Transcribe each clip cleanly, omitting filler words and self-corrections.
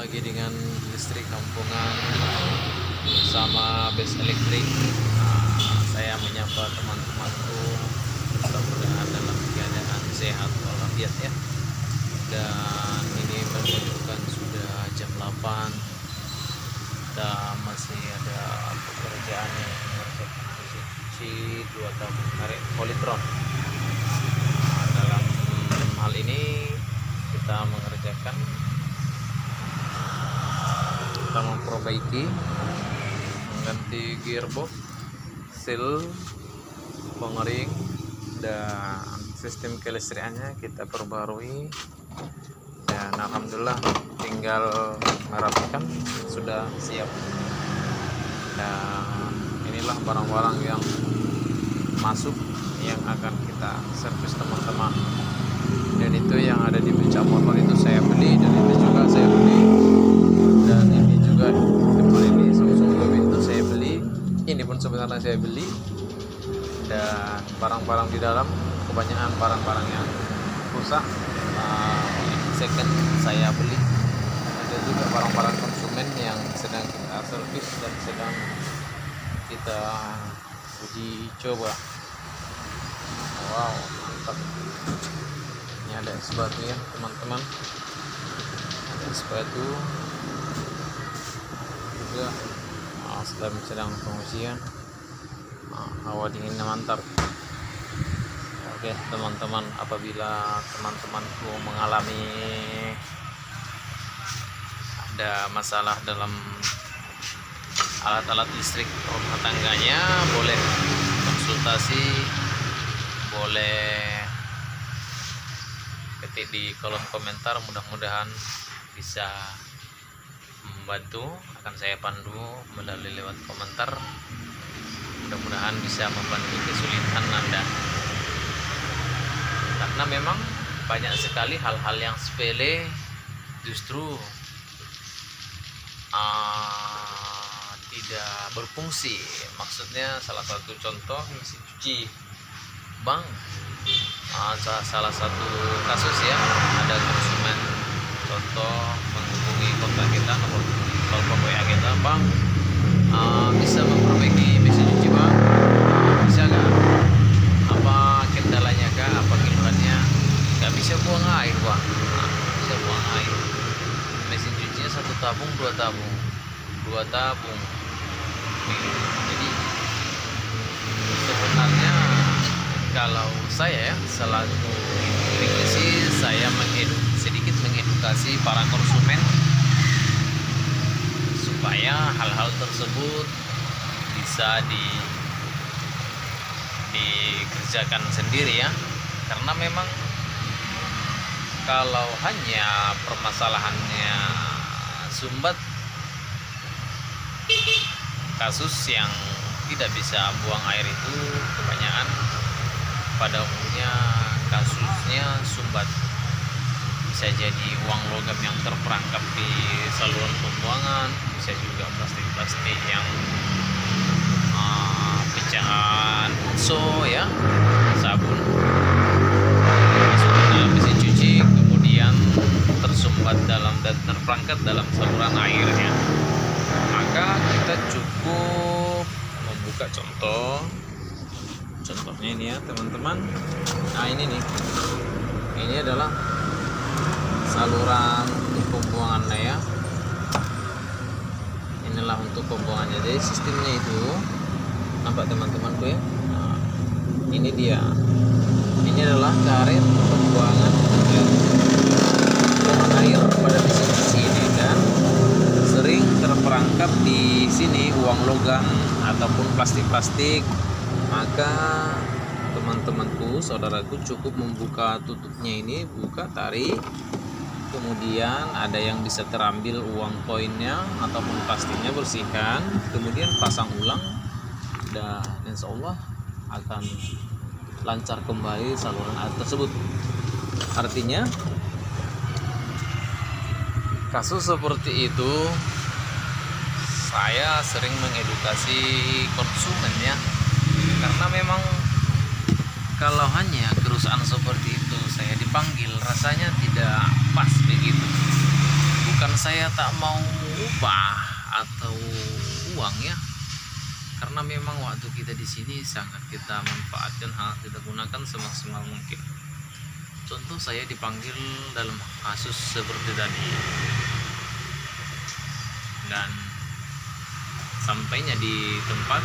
Lagi dengan listrik kampungan bersama base elektrik. Saya menyapa teman-temanku, mudah-mudahan dalam keadaan sehat walafiat ya. Dan ini menunjukkan sudah jam 8 dan masih ada pekerjaan yang mengerjakan mesin cuci 2 tabung tarik polytron. Dalam hal ini kita mengerjakan, kita memperbaiki, mengganti gearbox, seal, pengering, dan sistem kelistrikannya kita perbarui. Dan alhamdulillah tinggal merapikan, sudah siap. Dan inilah barang-barang yang masuk yang akan kita servis teman-teman. Dan itu yang ada di beca motor itu saya beli, dan itu juga saya beli. Dan ini juga depan ini Samsung Go itu saya beli. Ini pun sebenarnya saya beli. Dan barang-barang di dalam kebanyakan barang-barang yang rusak, second saya beli. Ada juga barang-barang konsumen yang sedang kita servis dan sedang kita uji coba. Wow, mantap. Ini ada sepatu ya teman-teman, ada sepatu juga. Sedang pengujian. Hawa dinginnya mantap. Oke teman-teman, apabila teman-temanku mengalami ada masalah dalam alat-alat listrik rumah tangganya, boleh konsultasi, boleh ketik di kolom komentar. Mudah-mudahan bisa membantu, akan saya pandu melalui lewat komentar. Mudah-mudahan bisa membantu kesulitan Anda, karena memang banyak sekali hal-hal yang sepele justru tidak berfungsi. Maksudnya salah satu contoh mesin cuci bang, salah satu kasus ya, ada konsumen contoh menghubungi kontak kita, nomor telepon WA kita, bang, bisa memperbaiki mesin cuci bang, bisa nggak, apa kendalanya kah, apa keluhannya? Nggak bisa buang air bang. Bisa buang air, mesin cucinya 1 tabung 2 tabung 2 tabung. Jadi sebenarnya kalau saya ya, selaku teknisi, saya sedikit mengedukasi para konsumen supaya hal-hal tersebut bisa dikerjakan sendiri ya. Karena memang kalau hanya permasalahannya sumbat, kasus yang tidak bisa buang air itu kebanyakan pada umumnya kasusnya sumbat. Bisa jadi uang logam yang terperangkap di saluran pembuangan, bisa juga plastik-plastik yang pecahan so ya, sabun masuk ke dalam mesin cuci, kemudian tersumbat dalam dan terperangkap dalam saluran airnya. Maka kita cukup membuka contohnya ini ya teman-teman. Nah ini nih, ini adalah saluran untuk pembuangannya ya. Inilah untuk pembuangannya. Jadi sistemnya itu, nampak teman-temanku ya. Nah, ini dia. Ini adalah karet pembuangan air pada mesin cuci ini, dan sering terperangkap di sini uang logam ataupun plastik-plastik. Maka teman-temanku, saudaraku, cukup membuka tutupnya ini, buka, tarik, kemudian ada yang bisa terambil uang koinnya ataupun plastiknya, bersihkan, kemudian pasang ulang, dan insya Allah akan lancar kembali saluran air tersebut. Artinya kasus seperti itu saya sering mengedukasi konsumen ya, karena memang kalau hanya kerusakan seperti itu saya dipanggil, rasanya tidak pas begitu. bukan saya tak mau upah atau uang ya, karena memang waktu kita di sini sangat kita manfaatkan, kita gunakan semaksimal mungkin. Contoh saya dipanggil dalam kasus seperti tadi, dan sampainya di tempat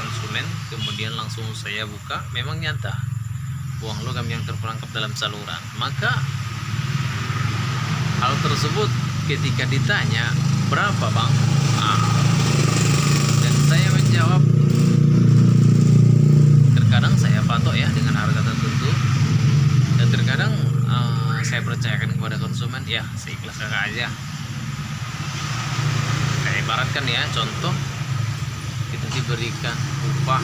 konsumen, kemudian langsung saya buka, memang nyata uang logam yang terperangkap dalam saluran. Maka hal tersebut ketika ditanya berapa bang, dan saya menjawab, terkadang saya patok ya dengan harga tertentu, dan terkadang saya percayakan kepada konsumen, ya seikhlasnya aja. Kayak ibaratkan ya, contoh kita diberikan upah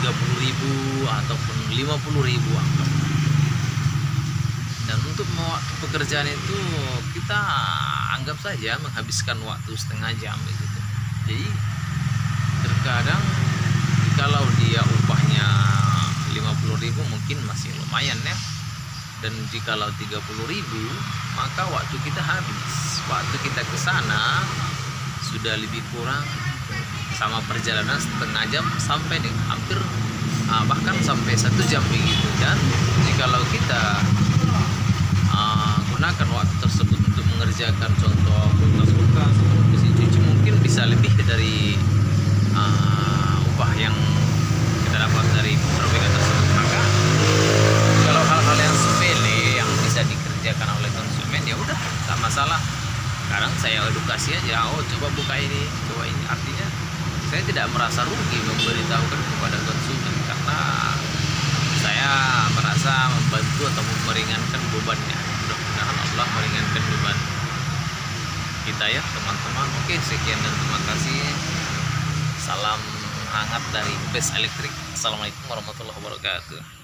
30.000 ataupun 50.000 anggap. Dan untuk pekerjaan itu kita anggap saja menghabiskan waktu setengah jam begitu. Jadi terkadang kalau dia upahnya 50.000 mungkin masih lumayan ya, dan jikalau 30.000 maka waktu kita habis. Waktu kita ke sana sudah lebih kurang sama perjalanan setengah jam sampai dengan hampir bahkan sampai 1 jam begitu. Dan jikalau kita gunakan waktu tersebut untuk mengerjakan contoh kulkas, mesin cuci, mungkin bisa lebih dari upah yang kita dapat dari perbaikan tersebut. Maka kalau hal-hal yang sepele yang bisa dikerjakan oleh konsumen, ya udah tak masalah. Sekarang saya edukasi aja, coba buka ini, coba ini. Artinya saya tidak merasa rugi memberitahukan kepada konsumen, karena saya merasa membantu atau meringankan bebannya. Mudah-mudahan Allah meringankan beban kita ya teman-teman. Oke, sekian dan terima kasih. Salam hangat dari Best Electric. Assalamualaikum warahmatullahi wabarakatuh.